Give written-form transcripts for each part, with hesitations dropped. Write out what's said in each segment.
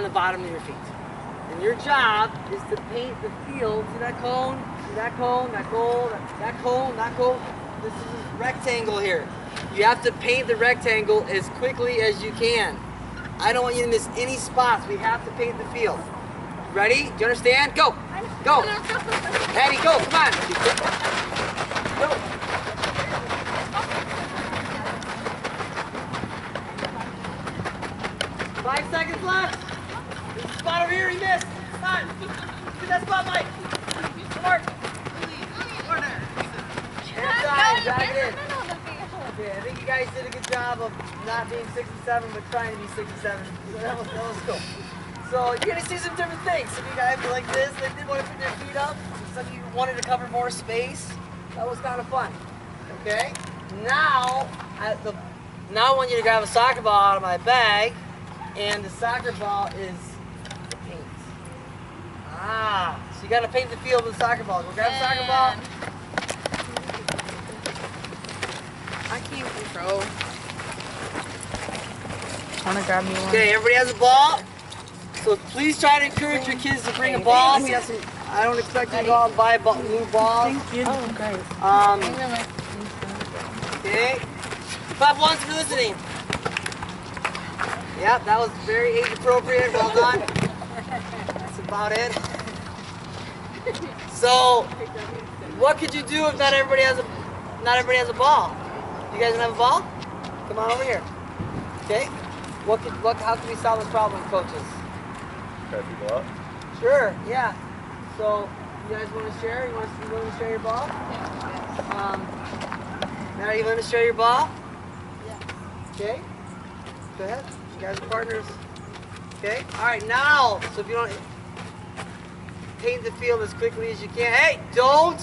on the bottom of your feet. And your job is to paint the field. See that cone? See that cone? That goal? That cone? That goal? This is a rectangle here. You have to paint the rectangle as quickly as you can. I don't want you to miss any spots. We have to paint the field. Ready? Do you understand? Go. Go. Addie, go. Come on. Go. 5 seconds left. There's a spot over here. He missed. Come on. Get that spot, Mike. Come on. Inside. Drag it in. Okay, I think you guys did a good job of not being 67, but trying to be 67. That was cool. So you're gonna see some different things. Some of you guys were like this. They did want to put their feet up. Some of you wanted to cover more space. That was kind of fun. Okay. Now I want you to grab a soccer ball out of my bag, and the soccer ball is the paint. So you got to paint the field with a soccer ball. Go grab a soccer ball. I can't control. Wanna grab me one? Okay, everybody has a ball. So please try to encourage your kids to bring a ball. We have some, I don't expect you to go out and buy new balls. Thank you. Oh, great. Okay. Clap once for listening. Yep, that was very age appropriate. Well done. That's about it. So, what could you do if not everybody has a ball? You guys gonna have a ball? Come on over here. Okay. How can we solve this problem, coaches? Try people up. Sure. Yeah. So, you guys want to share? You willing to share your ball? Now, are you willing to share your ball? Yeah. Okay. Go ahead. You guys are partners. Okay. All right. Now, so if you don't paint the field as quickly as you can. Hey, don't.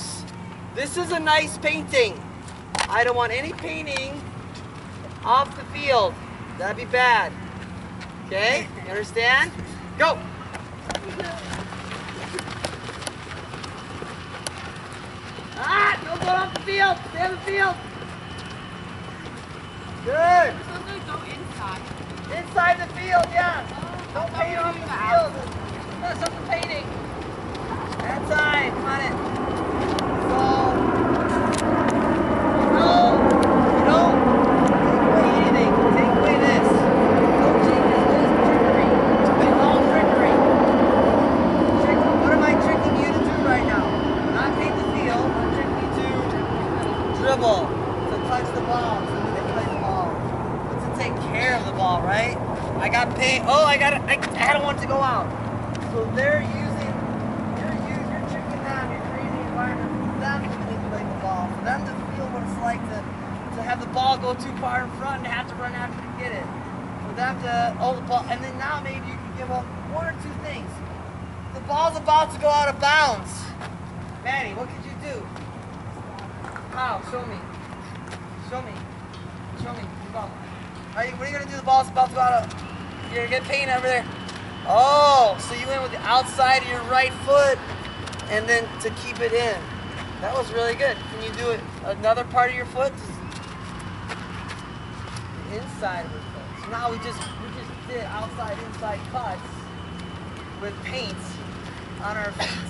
This is a nice painting. I don't want any painting off the field. That'd be bad. Okay? You understand? Go. Don't go off the field. Stay on the field. Good. We're supposed to go inside. Inside the field, yeah. Don't paint off the field. Mess up the painting. Inside. Come on in. So, no. Take away anything. Take away this. Coaching is just trickery. It's all trickery. What am I tricking you to do right now? Not paint the field. I'm tricking you to dribble, to touch the ball, to manipulate the ball, to take care of the ball, right? I got paint. Oh, I don't want it to go out. So you're tricking them. You're creating an environment for them to manipulate the ball, for them to feel what it's like to have the ball go too far in front and have to run after to get it. For them to hold the ball, and then now maybe you can give up one or two things. The ball's about to go out of bounds. Maddie, what could you do? How? Show me. Show me. Show me. The ball. What are you gonna do? The ball's about to go out of. You're gonna get paint over there. Oh, so you went with the outside of your right foot, and then to keep it in. That was really good. Can you do it another part of your foot? The inside of your foot. So now we just did outside inside cuts with paint on our feet.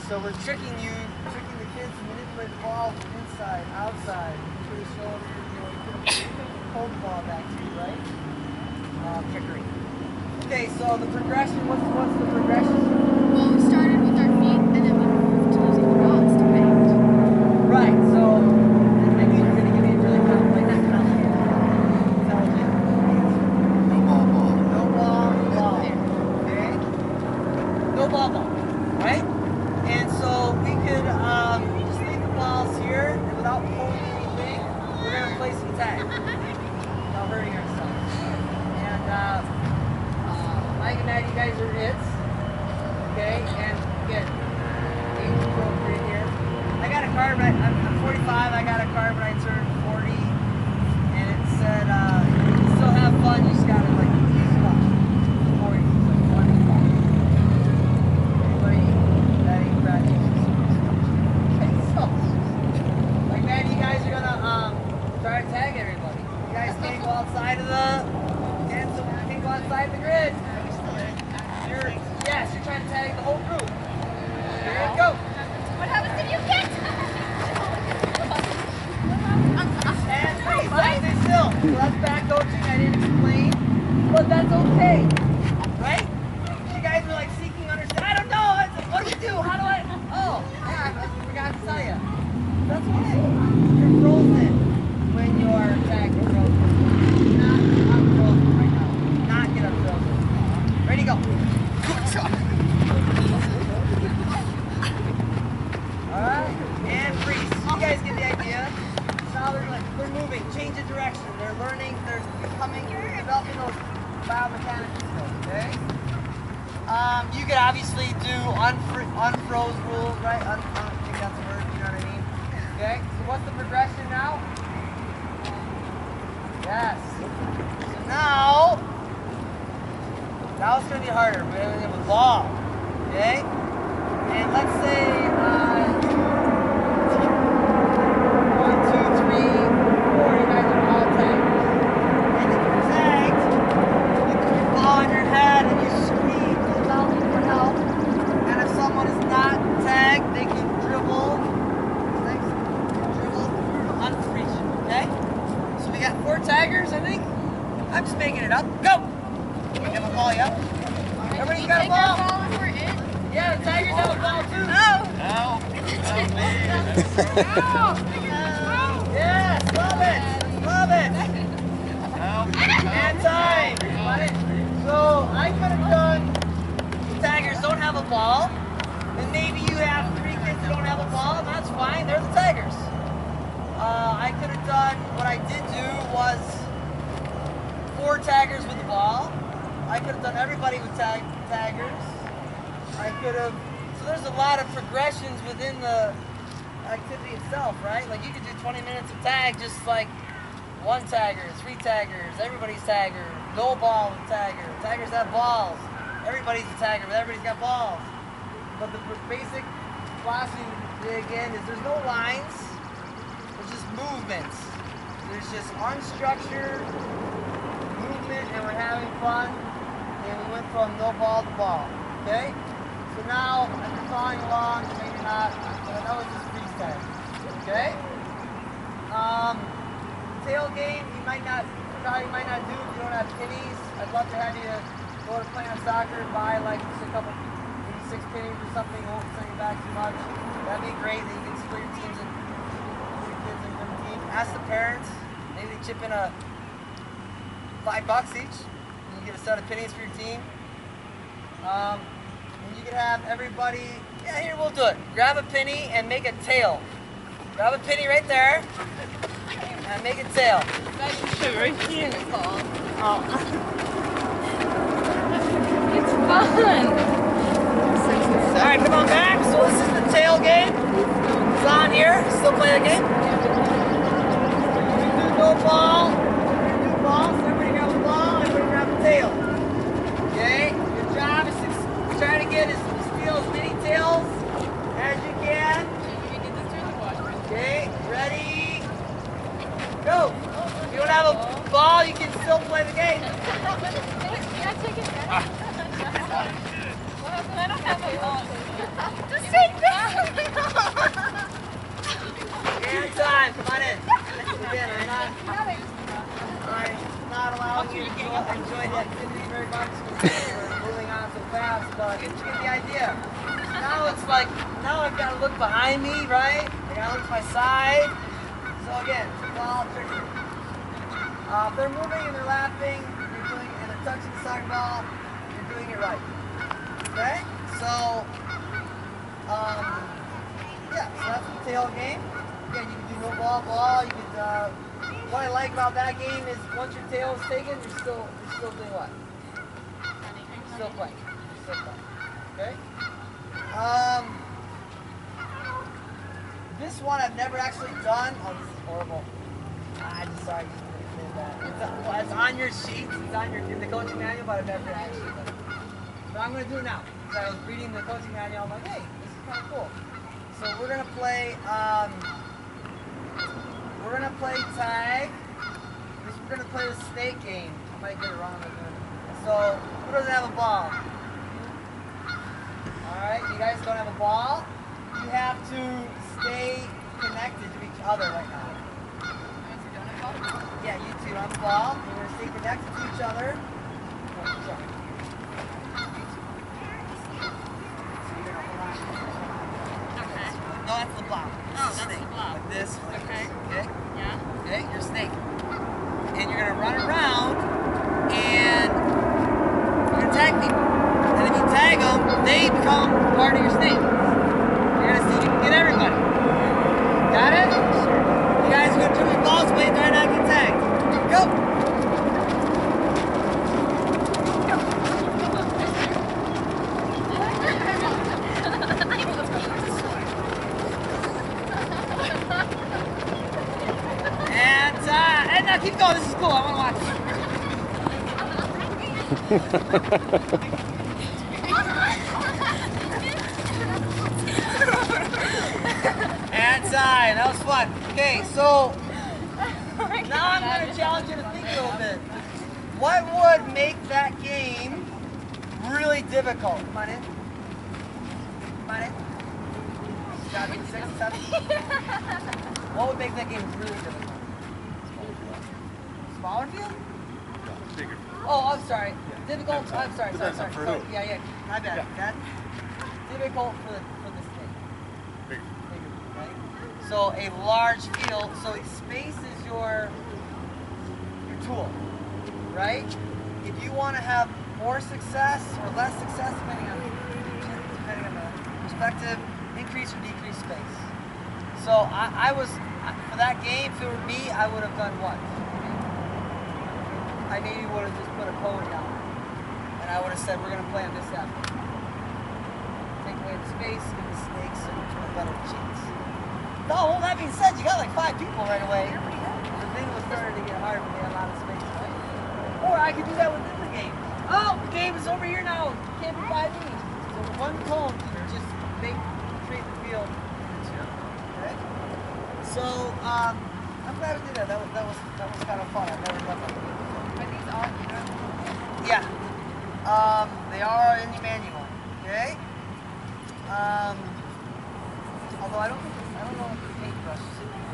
So we're tricking the kids to manipulate the ball from inside, outside. Put the shoulder, hold the ball back too, right? Trickery. Okay, so the progression, what's the progression? Well, we started with our feet and then we moved to using the rods to paint. Right, so I knew you were going to give me a really kind of like that intelligent. No ball. No ball. Okay? No ball, right? And so we could just leave the balls here, and without pulling anything, we're going to play some tag. Without hurting ourselves. And Mike and Matt, you guys are hits. Okay, and again, age appropriate here. I got a card, but I'm 45. I got a card, but I turned 40, and it said, "You can still have fun. You just gotta like use it up." 40, like 1 to 5. Anybody that ain't practicing? Okay, so like that, you guys are gonna try to tag everybody. You guys can't go outside of the. Can't go outside the grid. try to tag the whole group. Here we go. What happens if you get? And freeze, stay still. So that's back coaching, I didn't explain. But that's okay. Right? You guys were like seeking understanding. I don't know. What do we do? How do I? Oh, yeah, I forgot to tell you. That's okay. You're frozen when you're tagged or frozen. Not unfrozen right now. Not get unfrozen. Ready, go. Alright, and freeze. You guys get the idea. Now they're moving, change of direction. They're learning, they're becoming, developing those biomechanical skills, okay? You could obviously do unfroze rules, right? I don't think that's a word, you know what I mean? Okay, so what's the progression now? Yes. So now it's going to be harder. We're going to have a ball, okay? And let's say, 1, 2, 3, 4, you guys are all tagged. And if you're tagged, you put your ball on your head and you scream loudly for help. And if someone is not tagged, they can dribble. Thanks. Dribble unreach, okay? So we got 4 taggers, I think. I'm just making it up. Go! You have a ball, yep. Everybody's got a ball. Yeah, the Tigers have a ball too. No. Yes, love it. Love it. And time. So I could have done, the Tigers don't have a ball. And maybe you have 3 kids that don't have a ball, and that's fine. They're the Tigers. I could have done, what I did do was 4 taggers with the ball. I could have done everybody with taggers. I could have, so there's a lot of progressions within the activity itself, right? Like you could do 20 minutes of tag, just like 1 tagger, 3 taggers, everybody's tagger, no ball with tagger. Taggers have balls. Everybody's a tagger, but everybody's got balls. But the basic philosophy, again, is there's no lines, there's just movements. There's just unstructured movement, and we're having fun. And we went from no ball to ball, okay? So now, if you're following along, maybe not, but that was just freeze tag, okay? Tail game, you might not do if you don't have pennies. I'd love to have you go to play on soccer and buy like just a couple, maybe 6 pennies or something. It won't send you back too much. That'd be great. Then you can split your teams and put your kids in different teams. Ask the parents. Maybe they chip in a $5 each. You get a set of pennies for your team. And you can have everybody, yeah, here we'll do it. Grab a penny and make a tail. Grab a penny right there and make a tail. Right here. Oh. It's fun. Alright, come on back. So this is the tail game. It's on here. Still play the game. We do no ball. We do ball. So everybody grab a ball, everybody grab a tail. Okay? Your job is to try to steal as many tails as you can. Okay, ready? Go! If you don't have a ball, you can still play the game. Can I take it back? I don't have a ball. Just take that. And time, come on in. Again, I'm not allowing you to enjoy the activity very much because we're moving on so fast, but you get the idea. Now it's like, now I've got to look behind me, right? I got to look to my side. So again, it's all tricky. If they're moving and they're laughing, and they're touching the soccer ball, you're doing it right. Okay? So, yeah, so that's the tail game. Again, you can do no ball. You could, what I like about that game is once your tail is taken, you're still doing what? Still playing. Okay? This one I've never actually done. Oh, this is horrible. I just sorry. It's on your sheet. It's on in the coaching manual, but I've never actually done it. So I'm going to do it now. So I was reading the coaching manual. I'm like, hey, this is kind of cool. So we're going to play. We're going to play tag. We're going to play the snake game. I might get it wrong. So who doesn't have a ball? Alright, you guys don't have a ball. You have to stay connected to each other right now. Yeah, you two on the ball. You're going to stay connected to each other. Okay. No, that's the blob. Oh, that's snake. the blob. Like this. Like Okay. This, okay? Yeah. Okay, you're a snake. And you're going to run around and you're going to tag people. And if you tag them, they become part of your snake. You're going to see if you can get everybody. Got it? You guys are going to do your balls away and try not to get tagged. Go! And now keep going. This is cool. I want to watch. And time. That was fun. Okay, so now I'm going to challenge you to think a little bit. What would make that game really difficult? Come on in. Come on in. Got it. 6, 7. What would make that game really difficult? Smaller field? Yeah, bigger. Oh, I'm sorry. Difficult. I'm sorry. Depends on Sorry. for who. Yeah. My bad. Yeah. That difficult for the snake. Bigger. Bigger, right? So a large field. So space is your tool, right? If you want to have more success or less success, depending on the perspective, increase or decrease space. So I was for that game. If it were me, I would have done what? I maybe would have just put a code down, and I would have said we're going to play on this app. Take away the space, give the snakes a better chance. No, well, that being said, you got like 5 people right away. The thing was starting to get hard when they had a lot of space, right? Or I could do that within the game. Oh, the game is over here now. Can't be 5 each. So one cone can just create the field. Okay? So I'm glad we did that. That was kind of fun. I've never done that. Are these all Yeah. They are in the manual. Okay. Although I don't know if the paintbrush is in there.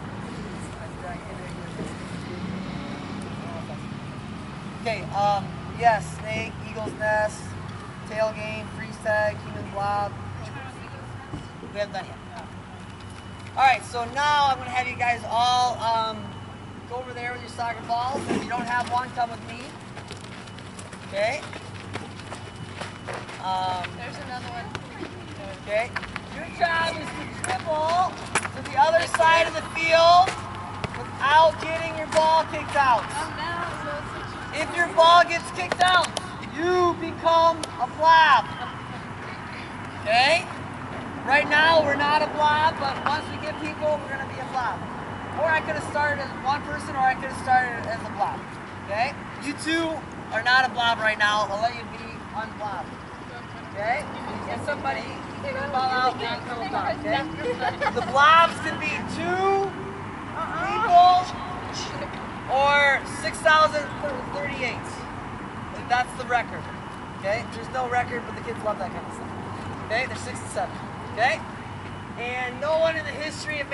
Okay. Yes. Snake, eagle's nest, tail game, freeze tag, human blob. We haven't done it yet. All right. So now I'm gonna have you guys all go over there with your soccer balls. If you don't have one, come with me. Okay. There's another one. Okay. Your job is to dribble to the other side of the field without getting your ball kicked out. Oh no, so it's If your ball gets kicked out, you become a blob. Okay? Right now we're not a blob, but once we get people, we're going to be a blob. Or I could have started as one person, or I could have started as a blob. Okay? You two are not a blob right now. I'll let you be unblobbed. Okay? Get somebody, get the ball out, and come blob. Okay? The blobs can be 2 people or 6,038. That's the record. Okay? There's no record, but the kids love that kind of stuff. Okay? They're 6 and 7. Okay? And no one in the history of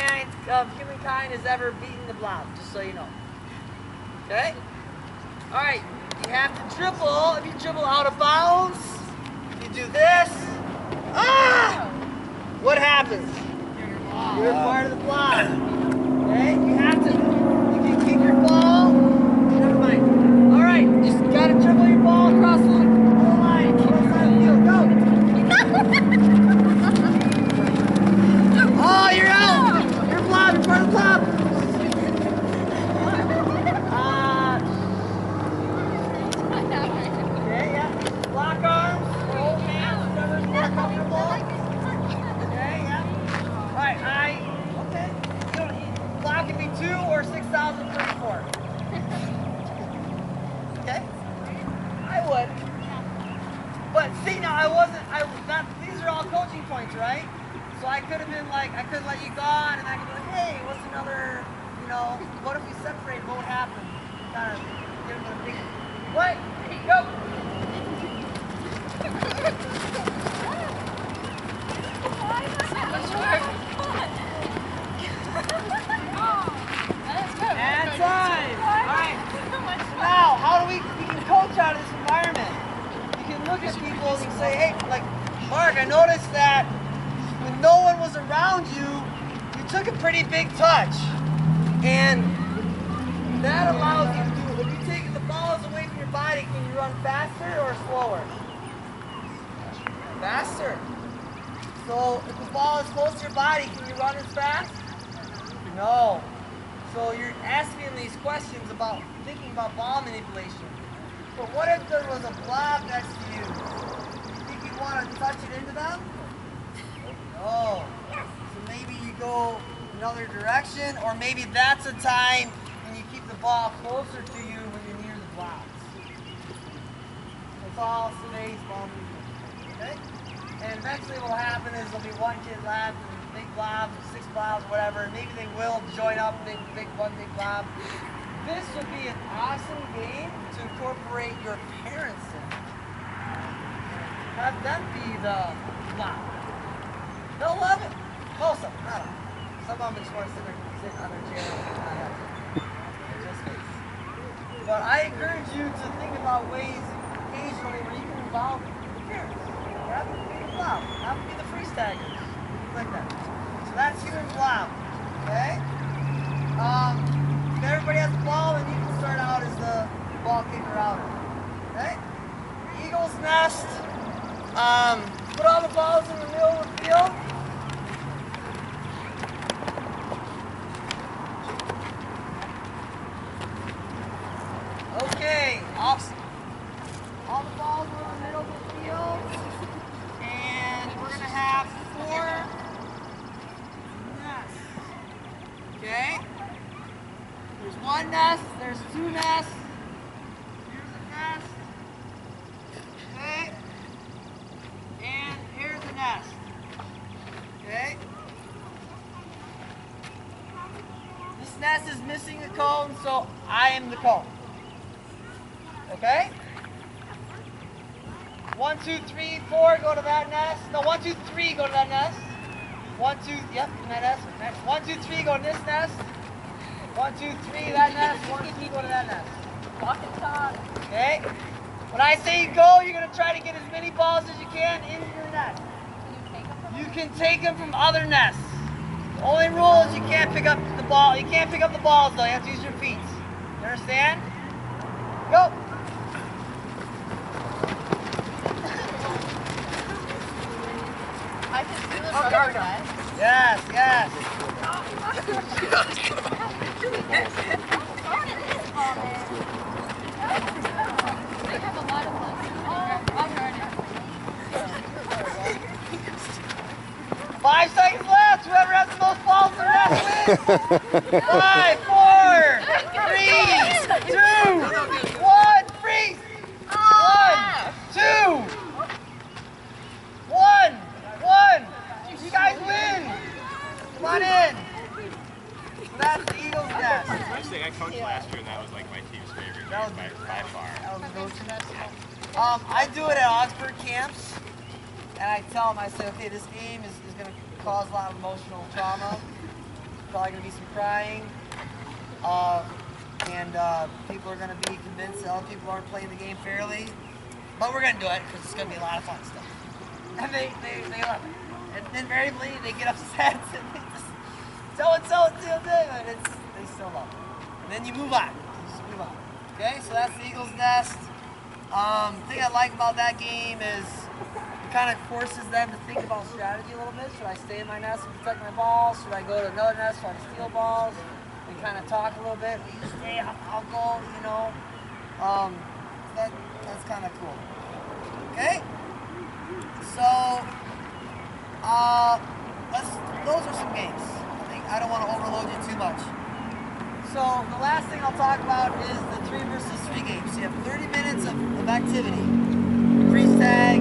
humankind has ever beaten the blob, just so you know. Okay? Alright, you have to dribble. If you dribble out of bounds, you do this. Ah! What happens? You're part of the blob. Okay? You have to, you can kick your ball. Never mind. Alright, just gotta dribble your ball across the line. Close side of the field. Go! Oh, you're out! You're blob, you're part of the blob! Okay, yeah. Lock arms, or hold hands, whatever's more comfortable. Okay, yeah. Alright, okay. Blob can be 2 or 6,034. Okay? I would. But see, now these are all coaching points, right? So I could have been like, I could let you go on, and I could be like, hey, what's another, what if we separate? What would happen? Kind of give them a big, what? Go! look at people and you say, hey, like, Mark, I noticed that when no one was around you, you took a pretty big touch. And that allows you to do it. When you take the balls away from your body, can you run faster or slower? Faster. So if the ball is close to your body, can you run as fast? No. So you're asking these questions about thinking about ball manipulation. But what if there was a blob next to you? You think you'd want to touch it into them? No. So maybe you go another direction, or maybe that's a time when you keep the ball closer to you when you're near the blobs. That's all today's ball movement. Okay? And eventually what will happen is there'll be one kid left, and big blobs, 6 blobs, whatever, and maybe they will join up, one big blob. This would be an awesome game to incorporate your parents in. Have them be the blob. They'll love it. Most of them, not all. Some of them just want to sit on their chair and not have it. Just face. But I encourage you to think about ways occasionally where you can involve the parents. Have them be the blob. Have them be the free staggers. Things like that. So that's you and blob. Okay? If everybody has a ball, then you can start out as the ball kicker outer. Okay? Eagle's nest. Put all the balls in the middle of the field. Okay, awesome. All the balls are in the middle of the field. And we're going to have 4 nests. Okay? There's 1 nest, there's 2 nests. Here's a nest. Okay? And here's a nest. Okay? This nest is missing a cone, so I am the cone. Okay? 1, 2, 3, 4, go to that nest. No, 1, 2, 3, go to that nest. 1, 2, yep, that nest. Next. 1, 2, 3, go to this nest. 1, 2, 3, that nest. 1, 2, go to that nest. Walk and talk. Okay? When I say go, you're going to try to get as many balls as you can in your nest. You can take them from other nests. The only rule is you can't pick up the ball. You can't pick up the balls though. You have to use your feet. You understand? Go. I can do this rubber net. Yes, yes. They have a lot of fun. Oh, I'm learning. 5 seconds left. Whoever has the most balls in the nest wins. 5, 4, 3, 2, 1, freeze. 1, 2, 1, 1. You guys win. Come on in. So that's the Eagles nest. I was saying I coached last year, and that was like my team's favorite That game was- by far. That was coaching nest. I do it at Augsburg camps, and I tell them, I say, okay, this game is going to cause a lot of emotional trauma. Probably going to be some crying. And people are going to be convinced that other people aren't playing the game fairly. But we're going to do it because it's going to be a lot of fun stuff. And they love it. And invariably they get upset and they just so-and-so, and they still love it. And then you move on. You just move on. Okay, so that's the Eagles nest. The thing I like about that game is it kind of forces them to think about strategy a little bit. Should I stay in my nest and protect my balls? Should I go to another nest try to steal balls? We kind of talk a little bit. You stay, I'll go, you know. That's kind of cool. Okay? So, those are some games. I don't want to overload you too much. So the last thing I'll talk about is the 3 versus 3 games. So you have 30 minutes of activity. Freeze tag,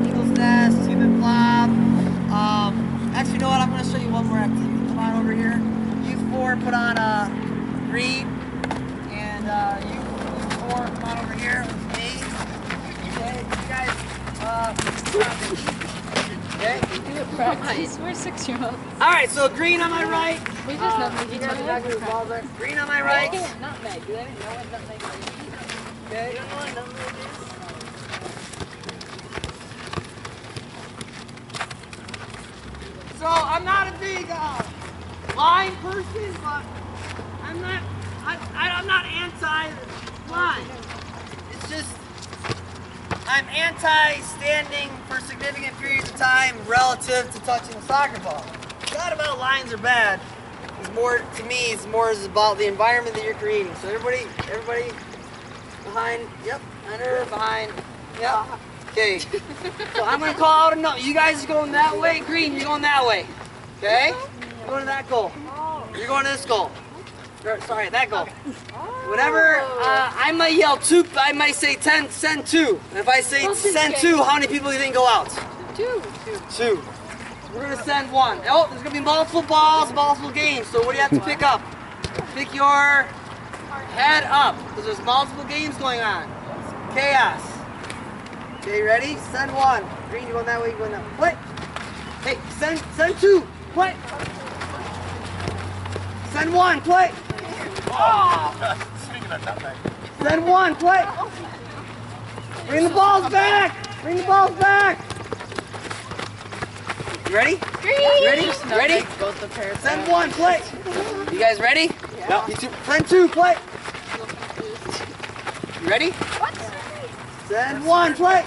Eagles nest, human blob. Actually, you know what? I'm going to show you one more activity. Come on over here. You 4 put on a green, and you 4 come on over here with me. Okay, you guys. Okay. Practice. We're 6-year-olds. All right. So green on my right. We just know You guys exactly where the balls are. Green on my right. Nutmeg. Do they even know what nutmeg is? Okay. So I'm not a big line person, but I'm not anti-line. It's just I'm anti-standing for significant periods of time relative to touching the soccer ball. It's not about lines are bad. It's more, to me, it's more about the environment that you're creating. So everybody behind, yep, under, behind, yep. Okay, so I'm gonna call out a no. You guys are going that way, green, you're going that way. Okay? You're going to that goal. You're going to this goal. Sorry, that goal. Whatever, I might yell two, I might say 10, send two. And if I say send two, how many people do you think go out? Two. We're gonna send one. Oh, there's gonna be multiple balls, multiple games. So what do you have to pick up? Pick your head up, because there's multiple games going on. Chaos. Okay, ready? Send one. Green, you going that way, you going that way. Play. Hey, send two. Play. Send one. Play. Oh! Speaking of nutmeg. Send one. Play. Bring the balls back. Bring the balls back. You ready? Ready? Ready? Send one. Play. You guys ready? Yeah. No. You two. Send two. Play. You ready? What? Send one. Play.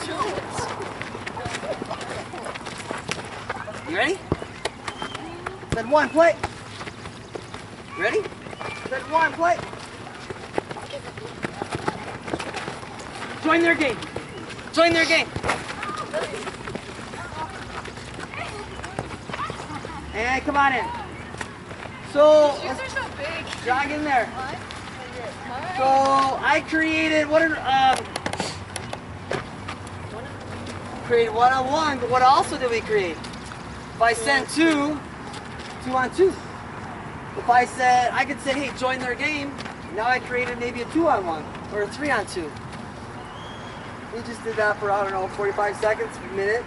You ready? Send one. Play. Ready? Send one. Play. Join their game. Join their game. And come on in. So, Shoes are so big. jog in there. What? So, I created, created one-on-one, but what also did we create? If I sent two on two. If I said, I could say, hey, join their game, now I created maybe a 2-on-1 or a 3-on-2. We just did that for, I don't know, 45 seconds, a minute.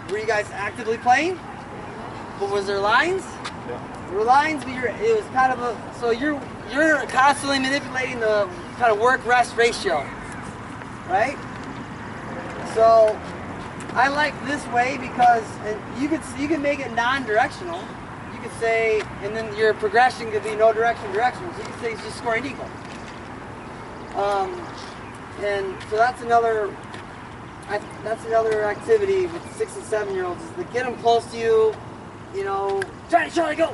Were you guys actively playing? But was there lines? Yeah. There were lines, but it was kind of a, so you're constantly manipulating the kind of work-rest ratio, right? So I like this way because you can make it non-directional. You could say, and then your progression could be no direction, directional. So you could say it's just scoring equal. And so that's another activity with 6 and 7-year-olds is to get them close to you. You know, Charlie, go.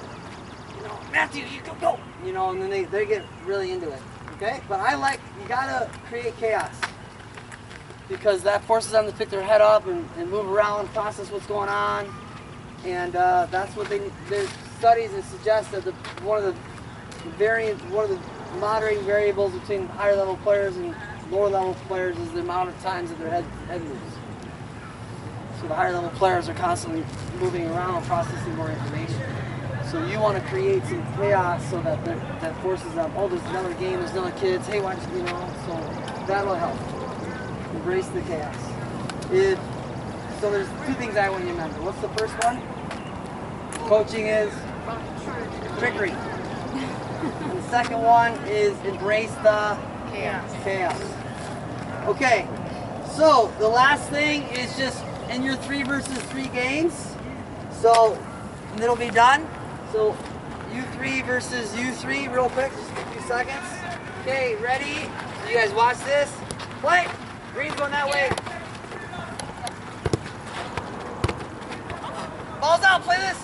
You know, Matthew, you go. You know, and then they get really into it. Okay, but you gotta create chaos because that forces them to pick their head up and move around, process what's going on, and that's what there's studies that suggest that one of the moderating variables between higher level players and lower level players is the amount of times that their head moves. So the higher level players are constantly moving around, processing more information. So you want to create some chaos so that forces them, oh, there's another game, there's another kids, hey, why don't you know, so that'll help. Embrace the chaos. So there's two things I want you to remember. What's the first one? Coaching is trickery. And the second one is embrace the chaos. Okay, so the last thing is just in your 3 versus 3 games. So, and it'll be done. So, U3 versus U3, real quick, just a few seconds. Okay, ready? So you guys watch this. Play. Green's going that way. Ball's out. Play this.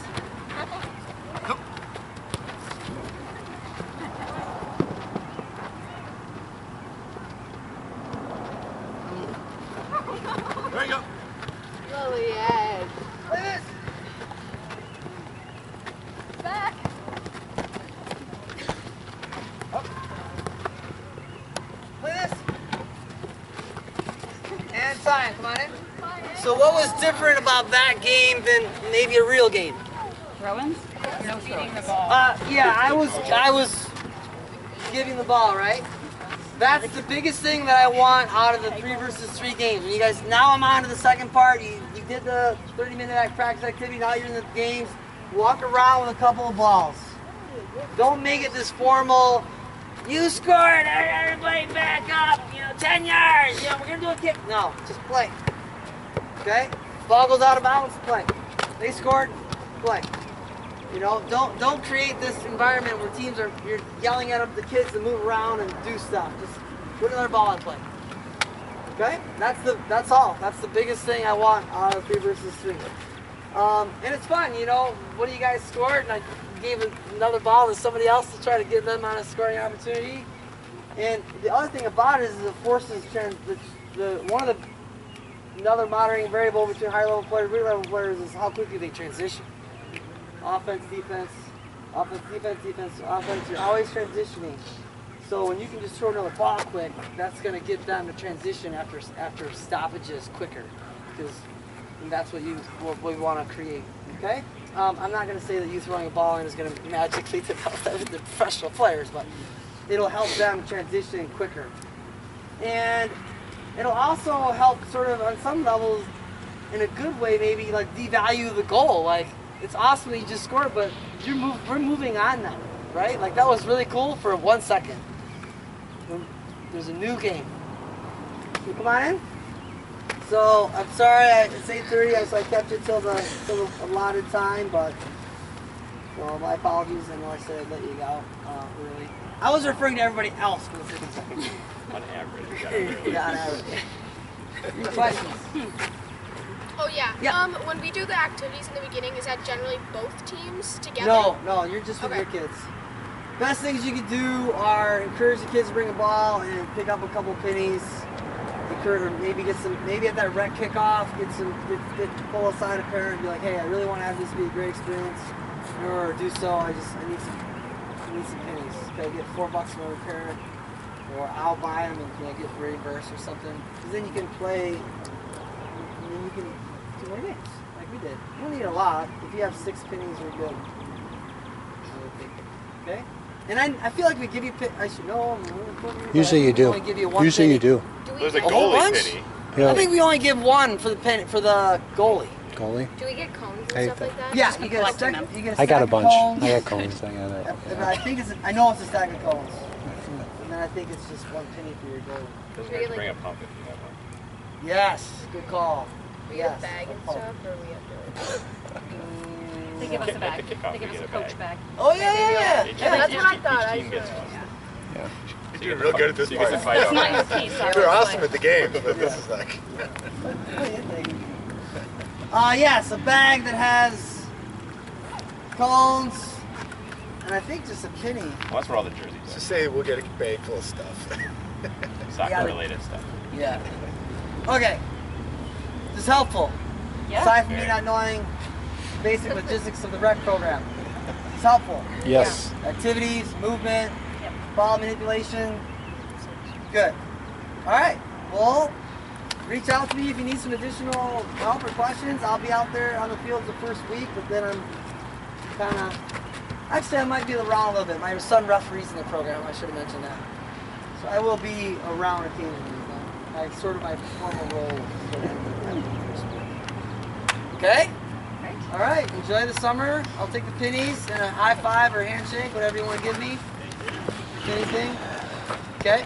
There you go. Lily Ed. Play this. Back. Play this. And time. Come on in. So what was different about that game than maybe a real game? Throw-ins? No feeding the ball. Yeah, I was giving the ball, right? That's the biggest thing that I want out of the 3 versus 3 games. And you guys, now I'm on to the second part. You did the 30-minute practice activity. Now you're in the games. Walk around with a couple of balls. Don't make it this formal. You scored. Everybody back up. 10 yards. We're gonna do a kick. No, just play. Okay? Ball goes out of bounds. Play. They scored. play. You know, don't create this environment where teams are, you're yelling at the kids to move around and do stuff. Just put another ball and play. Okay? That's all. That's the biggest thing I want out of 3 versus 3. And it's fun, you know. One of you guys scored, and I gave another ball to somebody else to try to give them on a scoring opportunity. And the other thing about it is it forces another monitoring variable between higher level players and mid-level players is how quickly they transition. Offense, defense, offense, defense, defense, offense. You're always transitioning. So when you can just throw another ball quick, that's going to get them to transition after stoppages quicker, because that's what we want to create. Okay? I'm not going to say that you throwing a ball in is going to magically develop the professional players, but it'll help them transition quicker. And it'll also help sort of on some levels, in a good way, maybe like devalue the goal. Like, it's awesome that you just scored, but we're moving on now, right? Like, that was really cool for 1 second. There's a new game. You come on in. So I'm sorry, it's 8:30, so I kept it till the allotted time, but well, my apologies. I know I said I'd let you go early. I was referring to everybody else for the 50 seconds. On average. Yeah, on average. Any questions? Oh yeah. Yeah. When we do the activities in the beginning, is that generally both teams together? No, you're just with Okay. your kids. Best things you can do are encourage the kids to bring a ball and pick up a couple pennies. Encourage, or maybe at that rec kickoff, pull aside a parent and be like, hey, I really want to have this be a great experience. In order to do so, I need some pennies. Can I get $4 from every parent? Or I'll buy them and can I get reimbursed or something? Because then you can play, and then you can do more games, like we did. You don't need a lot. If you have 6 pennies, you're good. I would think. Okay? And I feel like we give you, I should know. Usually you do. Only give you one Usually penny. you do. Do we There's a get, whole goalie bunch? penny. Yeah. I think we only give one for the goalie. Goalie. do we get cones and Hey, stuff like that? Yeah, been you get a collecting stack. them. You get a I got stack a of bunch. cones. I got cones. I got it. And I think I know it's a stack of cones. And then I think it's just 1 penny for your goalie. Doesn't We hurt to like- bring a pump if you have one. Yes, good call. We Yes. get a bag and Oh. stuff, or we have They give us a At bag. the kickoff, They give we us a get a coach bag. Oh yeah. Each- that's each- what I each thought. team gets one. Yeah. You're doing real good at this So you get to part. fight It's not over your it. piece, You're awesome obviously. at the games, but this is like... Yes, a bag that has cones and I think just a penny. Well, that's where all the jerseys Just say we'll get a bag full of stuff. are. Yeah. Soccer-related stuff. Yeah. Okay. This is helpful. Yeah. Aside from me not knowing basic logistics of the rec program. It's helpful. Yes. Activities, movement, Yep. ball manipulation. Good. All right. Well, reach out to me if you need some additional help or questions. I'll be out there on the field the first week, but then I'm kind of... Actually, I might be around a little bit. My son referees in the program. I should have mentioned that. So I will be around occasionally. But sort of my formal role. Okay? All right. Enjoy the summer. I'll take the pennies and a high five or handshake, whatever you want to give me. Anything? Okay?